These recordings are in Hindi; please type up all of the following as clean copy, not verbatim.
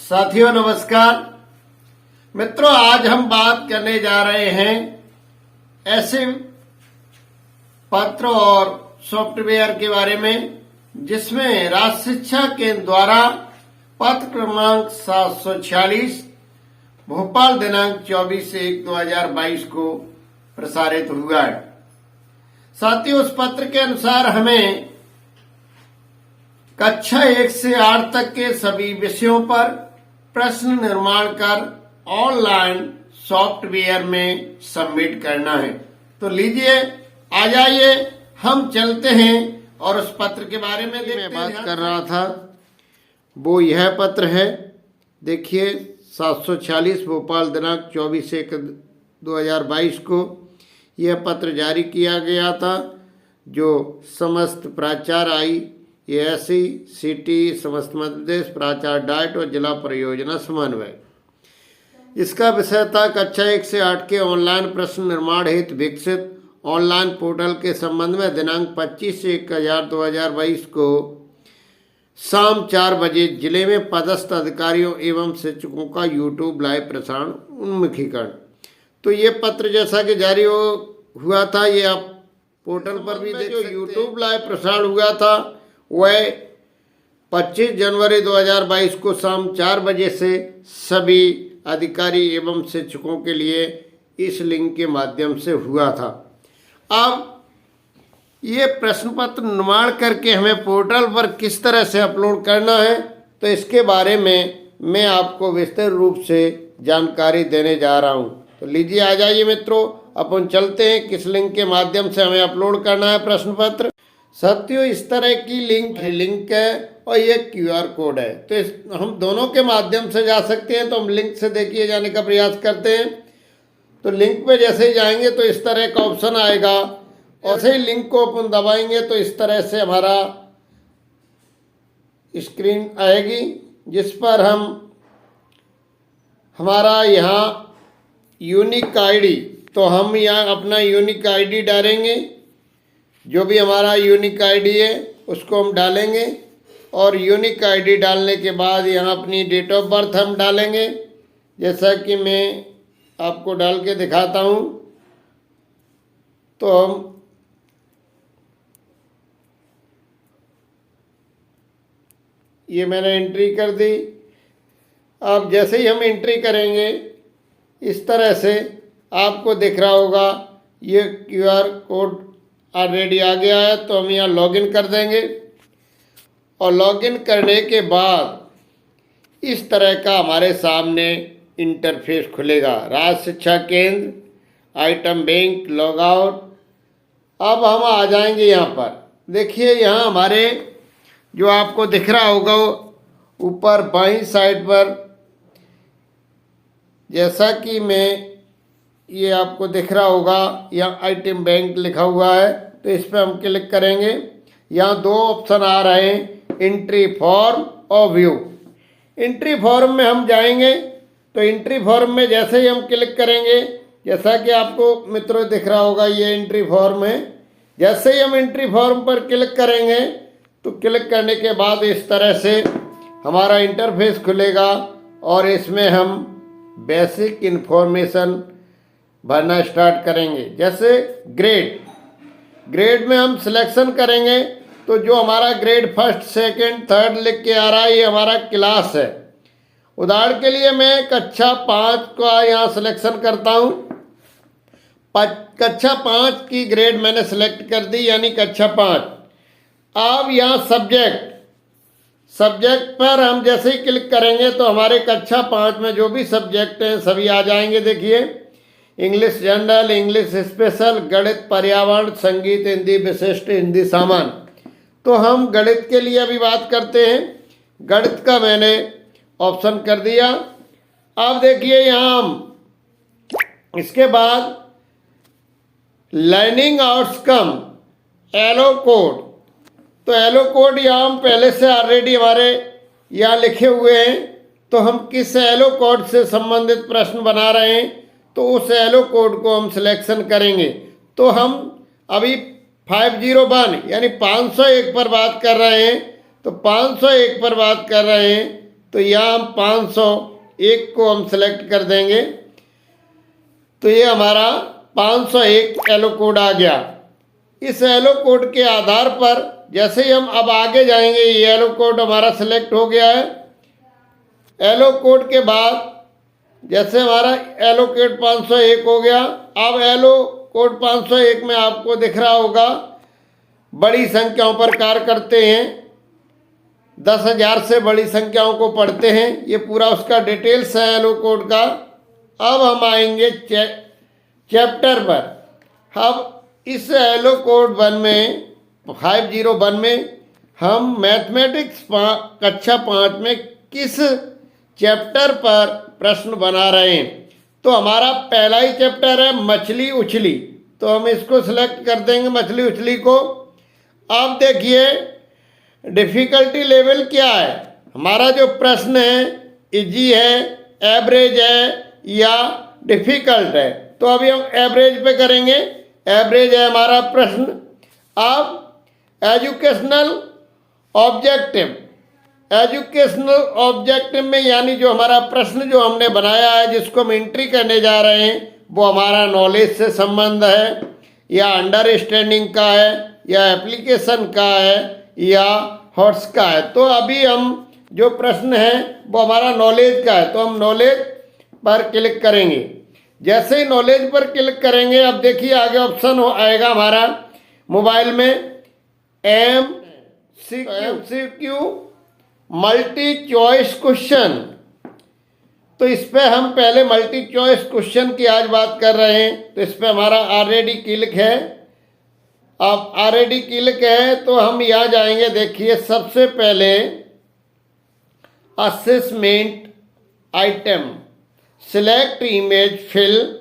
साथियों नमस्कार। मित्रों, आज हम बात करने जा रहे हैं ऐसे पत्र और सॉफ्टवेयर के बारे में जिसमें राज्य शिक्षा केंद्र द्वारा पत्र क्रमांक 746 भोपाल दिनांक 24/1/2022 को प्रसारित हुआ है। साथियों, उस पत्र के अनुसार हमें कक्षा 1 से 8 तक के सभी विषयों पर प्रश्न निर्माण कर ऑनलाइन सॉफ्टवेयर में सबमिट करना है। तो लीजिए, आ जाइए, हम चलते हैं और उस पत्र के बारे में मैं बात कर रहा था वो यह पत्र है। देखिए, 746 भोपाल दिनांक 24/1/2022 को यह पत्र जारी किया गया था, जो समस्त प्राचार्य ASC CT समस्त मध्य प्रदेश प्राचार्य डाइट और जिला परियोजना समन्वय। इसका विषय था कक्षा 1 से 8 के ऑनलाइन प्रश्न निर्माण हेतु विकसित ऑनलाइन पोर्टल के संबंध में दिनांक 25/1/2022 को शाम 4 बजे जिले में पदस्थ अधिकारियों एवं शिक्षकों का YouTube लाइव प्रसारण उन्मुखीकरण। तो ये पत्र जैसा कि जारी हुआ था, ये आप पोर्टल पर भी देख सकते हैं। YouTube लाइव प्रसारण हुआ था वह 25 जनवरी 2022 को शाम 4 बजे से सभी अधिकारी एवं शिक्षकों के लिए इस लिंक के माध्यम से हुआ था। अब ये प्रश्न पत्र निर्माण करके हमें पोर्टल पर किस तरह से अपलोड करना है, तो इसके बारे में मैं आपको विस्तृत रूप से जानकारी देने जा रहा हूँ। तो लीजिए, आ जाइए मित्रों, अपन चलते हैं किस लिंक के माध्यम से हमें अपलोड करना है प्रश्न पत्र। साथियों, इस तरह की लिंक है और ये QR कोड है। तो हम दोनों के माध्यम से जा सकते हैं। तो हम लिंक से देखिए जाने का प्रयास करते हैं। तो लिंक पे जैसे ही जाएंगे तो इस तरह का ऑप्शन आएगा और से ही लिंक को अपन दबाएंगे तो इस तरह से हमारा स्क्रीन आएगी, जिस पर हमारा यहाँ यूनिक ID, तो हम यहाँ अपना यूनिक ID डालेंगे। जो भी हमारा यूनिक ID है उसको हम डालेंगे और यूनिक ID डालने के बाद यहाँ अपनी डेट ऑफ बर्थ हम डालेंगे, जैसा कि मैं आपको डाल के दिखाता हूँ। तो हम ये मैंने एंट्री कर दी। अब जैसे ही हम एंट्री करेंगे इस तरह से आपको दिख रहा होगा ये QR कोड ऑलरेडी आ गया है। तो हम यहाँ लॉगिन कर देंगे और लॉगिन करने के बाद इस तरह का हमारे सामने इंटरफेस खुलेगा। राज्य शिक्षा केंद्र, आइटम बैंक, लॉग आउट। अब हम आ जाएंगे यहाँ पर। देखिए, यहाँ हमारे जो आपको दिख रहा होगा ऊपर बाईं साइड पर, जैसा कि मैं ये आपको दिख रहा होगा, यहाँ आइटम बैंक लिखा हुआ है। तो इस पर हम क्लिक करेंगे। यहाँ 2 ऑप्शन आ रहे हैं, एंट्री फॉर्म और व्यू। एंट्री फॉर्म में हम जाएंगे। तो एंट्री फॉर्म में जैसे ही हम क्लिक करेंगे, जैसा कि आपको मित्रों दिख रहा होगा, ये एंट्री फॉर्म है। जैसे ही हम एंट्री फॉर्म पर क्लिक करेंगे तो क्लिक करने के बाद इस तरह से हमारा इंटरफेस खुलेगा और इसमें हम बेसिक इन्फॉर्मेशन भरना स्टार्ट करेंगे। जैसे ग्रेड में हम सिलेक्शन करेंगे। तो जो हमारा ग्रेड 1st, 2nd, 3rd लिख के आ रहा है, ये हमारा क्लास है। उदाहरण के लिए मैं कक्षा 5 का यहाँ सिलेक्शन करता हूँ। कक्षा 5 की ग्रेड मैंने सिलेक्ट कर दी, यानी कक्षा 5। अब यहाँ सब्जेक्ट पर हम जैसे ही क्लिक करेंगे तो हमारे कक्षा 5 में जो भी सब्जेक्ट हैं सभी आ जाएंगे। देखिए, इंग्लिश जनरल, इंग्लिश स्पेशल, गणित, पर्यावरण, संगीत, हिंदी विशिष्ट, हिंदी सामान्य। तो हम गणित के लिए अभी बात करते हैं। गणित का मैंने ऑप्शन कर दिया। अब देखिए, यहाँ हम इसके बाद लर्निंग आउटकम एलो कोड। तो एलो कोड यहाँ हम पहले से ऑलरेडी हमारे यहाँ लिखे हुए हैं। तो हम किस एलो कोड से संबंधित प्रश्न बना रहे हैं, तो उस एलो कोड को हम सिलेक्शन करेंगे। तो हम अभी 501 यानी 501 पर बात कर रहे हैं। तो 501 पर बात कर रहे हैं तो यहाँ हम 501 को हम सेलेक्ट कर देंगे। तो ये हमारा 501 एलो कोड आ गया। इस एलो कोड के आधार पर जैसे ही हम अब आगे जाएंगे, ये एलो कोड हमारा सेलेक्ट हो गया है। एलो कोड के बाद जैसे हमारा एलो कोड 501 हो गया, अब एलो कोड 501 में आपको दिख रहा होगा बड़ी संख्याओं पर कार्य करते हैं, 10,000 से बड़ी संख्याओं को पढ़ते हैं। ये पूरा उसका डिटेल्स है एलो कोड का। अब हम आएंगे चैप्टर पर। अब इस एलो कोड 1 में 501 में हम मैथमेटिक्स कक्षा 5 में किस चैप्टर पर प्रश्न बना रहे हैं। तो हमारा पहला ही चैप्टर है मछली उछली, तो हम इसको सिलेक्ट कर देंगे, मछली उछली को। अब देखिए डिफ़िकल्टी लेवल क्या है। हमारा जो प्रश्न है इजी है, एवरेज है या डिफ़िकल्ट है। तो अभी हम एवरेज पे करेंगे, एवरेज है हमारा प्रश्न। अब एजुकेशनल ऑब्जेक्टिव, एजुकेशनल ऑब्जेक्टिव में यानी जो हमारा प्रश्न जो हमने बनाया है, जिसको हम एंट्री करने जा रहे हैं, वो हमारा नॉलेज से संबंध है या अंडरस्टैंडिंग का है या एप्लीकेशन का है या हॉट्स का है। तो अभी हम जो प्रश्न है वो हमारा नॉलेज का है, तो हम नॉलेज पर क्लिक करेंगे। जैसे ही नॉलेज पर क्लिक करेंगे, अब देखिए आगे ऑप्शन आएगा हमारा मोबाइल में MCQ मल्टी चॉइस क्वेश्चन। तो इस पे हम पहले मल्टी चॉइस क्वेश्चन की आज बात कर रहे हैं। तो इस पे हमारा ऑलरेडी क्लिक है। अब ऑलरेडी क्लिक है तो हम यहाँ जाएंगे। देखिए सबसे पहले assessment item, select image fill,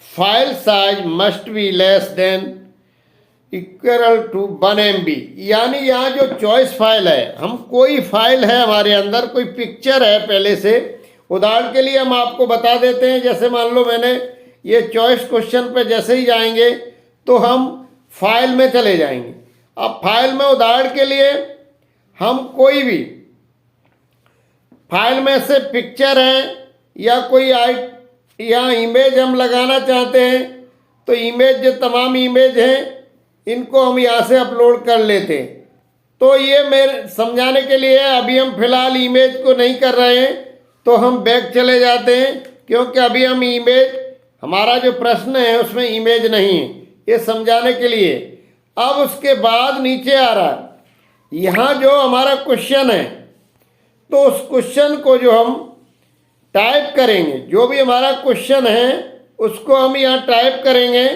file size must be less than equal to 1 MB। यानी यहाँ जो चॉइस फाइल है, हम कोई फाइल है हमारे अंदर, कोई पिक्चर है पहले से, उदाहरण के लिए हम आपको बता देते हैं। जैसे मान लो मैंने ये चॉइस क्वेश्चन पे जैसे ही जाएंगे तो हम फाइल में चले जाएंगे। अब फाइल में उदाहरण के लिए हम कोई भी फाइल में से पिक्चर है या कोई या इमेज हम लगाना चाहते हैं, तो इमेज जो तमाम इमेज हैं इनको हम यहाँ से अपलोड कर लेते हैं। तो ये मेरे समझाने के लिए है। अभी हम फिलहाल इमेज को नहीं कर रहे हैं, तो हम बैक चले जाते हैं, क्योंकि अभी हम इमेज, हमारा जो प्रश्न है उसमें इमेज नहीं है, ये समझाने के लिए। अब उसके बाद नीचे आ रहा है यहाँ जो हमारा क्वेश्चन है, तो उस क्वेश्चन को जो हम टाइप करेंगे, जो भी हमारा क्वेश्चन है उसको हम यहाँ टाइप करेंगे।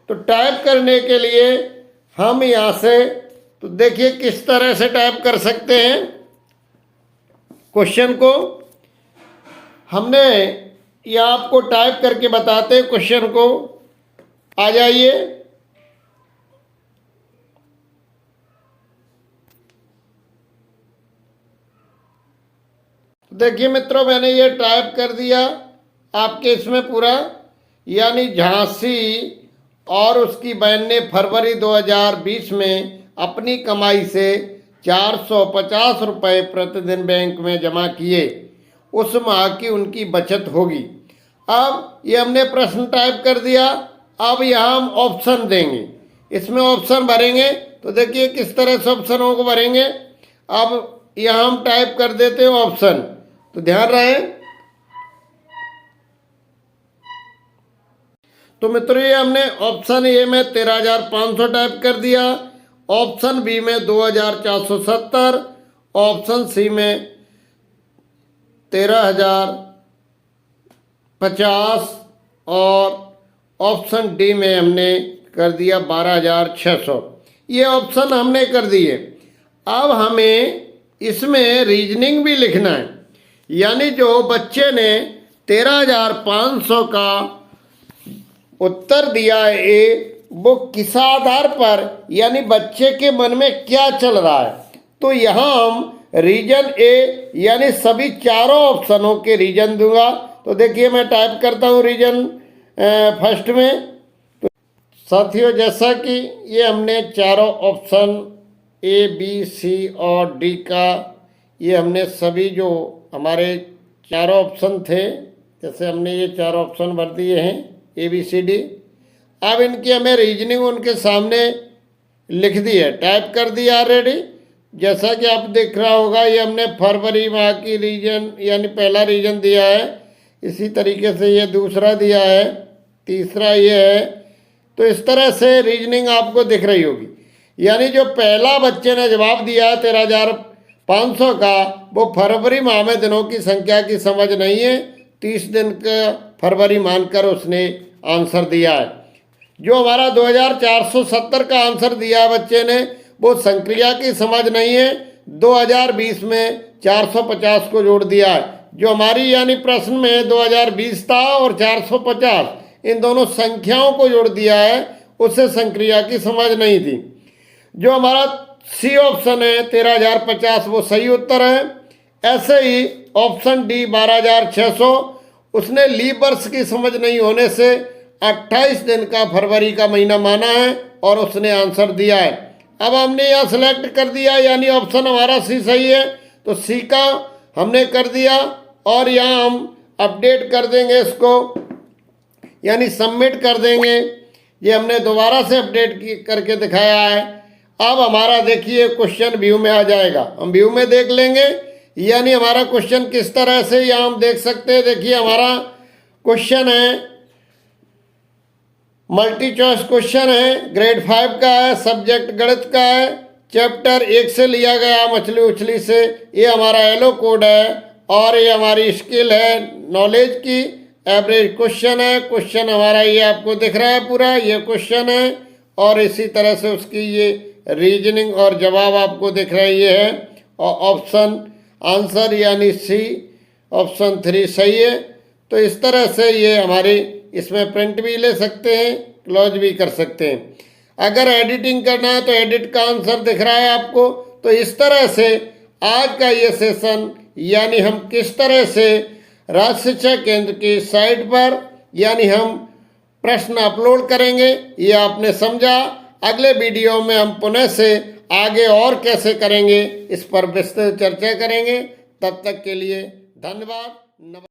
तो टाइप करने के लिए हम यहाँ से, तो देखिए किस तरह से टाइप कर सकते हैं क्वेश्चन को। हमने यहाँ आपको टाइप करके बताते हैं क्वेश्चन को। आ जाइए, देखिए मित्रों मैंने ये टाइप कर दिया आपके इसमें पूरा। यानी झांसी और उसकी बहन ने फरवरी 2020 में अपनी कमाई से 450 रुपये प्रतिदिन बैंक में जमा किए। उस माह की उनकी बचत होगी। अब ये हमने प्रश्न टाइप कर दिया। अब यहाँ हम ऑप्शन देंगे, इसमें ऑप्शन भरेंगे। तो देखिए किस तरह से ऑप्शनों को भरेंगे। अब यहाँ हम टाइप कर देते हैं ऑप्शन, तो ध्यान रहे। तो मित्रों ये हमने ऑप्शन ए में 13,500 टाइप कर दिया, ऑप्शन बी में 2,470, ऑप्शन सी में 13,050 और ऑप्शन डी में हमने कर दिया 12,600। ये ऑप्शन हमने कर दिए। अब हमें इसमें रीजनिंग भी लिखना है। यानी जो बच्चे ने 13,500 का उत्तर दिया है ए, वो किस आधार पर, यानी बच्चे के मन में क्या चल रहा है। तो यहाँ हम रीजन ए यानी सभी चारों ऑप्शनों के रीजन दूंगा। तो देखिए मैं टाइप करता हूँ रीजन फर्स्ट में। तो साथियों जैसा कि ये हमने चारों ऑप्शन ए बी सी और डी का, ये हमने सभी जो हमारे चारों ऑप्शन थे, जैसे हमने ये 4 ऑप्शन भर दिए हैं ABCD। अब इनकी हमें रीजनिंग उनके सामने लिख दी है, टाइप कर दिया ऑलरेडी। जैसा कि आप देख रहा होगा, ये हमने फरवरी माह की रीजन यानी पहला रीजन दिया है, इसी तरीके से ये दूसरा दिया है, तीसरा ये है। तो इस तरह से रीजनिंग आपको दिख रही होगी। यानी जो पहला बच्चे ने जवाब दिया है 13,500 का, वो फरवरी माह में दिनों की संख्या की समझ नहीं है, 30 दिन का फरवरी मानकर उसने आंसर दिया है। जो हमारा 2,470 का आंसर दिया बच्चे ने, वो संक्रिया की समझ नहीं है, 2020 में 450 को जोड़ दिया है। जो हमारी यानी प्रश्न में 2020 था और 450, इन दोनों संख्याओं को जोड़ दिया है, उससे संक्रिया की समझ नहीं थी। जो हमारा सी ऑप्शन है 13,050, वो सही उत्तर है। ऐसे ही ऑप्शन डी 12,600, उसने लीप वर्ष की समझ नहीं होने से 28 दिन का फरवरी का महीना माना है और उसने आंसर दिया है। अब हमने यहाँ सेलेक्ट कर दिया, यानी ऑप्शन हमारा सी सही है, तो सी का हमने कर दिया और यहाँ हम अपडेट कर देंगे इसको, यानी सबमिट कर देंगे। ये हमने दोबारा से अपडेट करके दिखाया है। अब हमारा देखिए क्वेश्चन व्यू में आ जाएगा, हम व्यू में देख लेंगे, यानी हमारा क्वेश्चन किस तरह से यहाँ हम देख सकते हैं। देखिए हमारा क्वेश्चन है मल्टी चॉइस क्वेश्चन है, ग्रेड 5 का है, सब्जेक्ट गणित का है, चैप्टर 1 से लिया गया मछली उछली से। ये हमारा येलो कोड है और ये हमारी स्किल है नॉलेज की। एवरेज क्वेश्चन है, क्वेश्चन हमारा ये आपको दिख रहा है पूरा, ये क्वेश्चन है और इसी तरह से उसकी ये रीजनिंग और जवाब आपको दिख रहा है, ये है। और ऑप्शन आंसर यानी सी ऑप्शन 3 सही है। तो इस तरह से ये हमारी इसमें प्रिंट भी ले सकते हैं, क्लोज भी कर सकते हैं। अगर एडिटिंग करना है तो एडिट का आंसर दिख रहा है आपको। तो इस तरह से आज का ये सेशन, यानी हम किस तरह से राज्य शिक्षा केंद्र की साइट पर यानी हम प्रश्न अपलोड करेंगे, ये आपने समझा। अगले वीडियो में हम पुनः से आगे और कैसे करेंगे इस पर विस्तृत चर्चा करेंगे। तब तक के लिए धन्यवाद।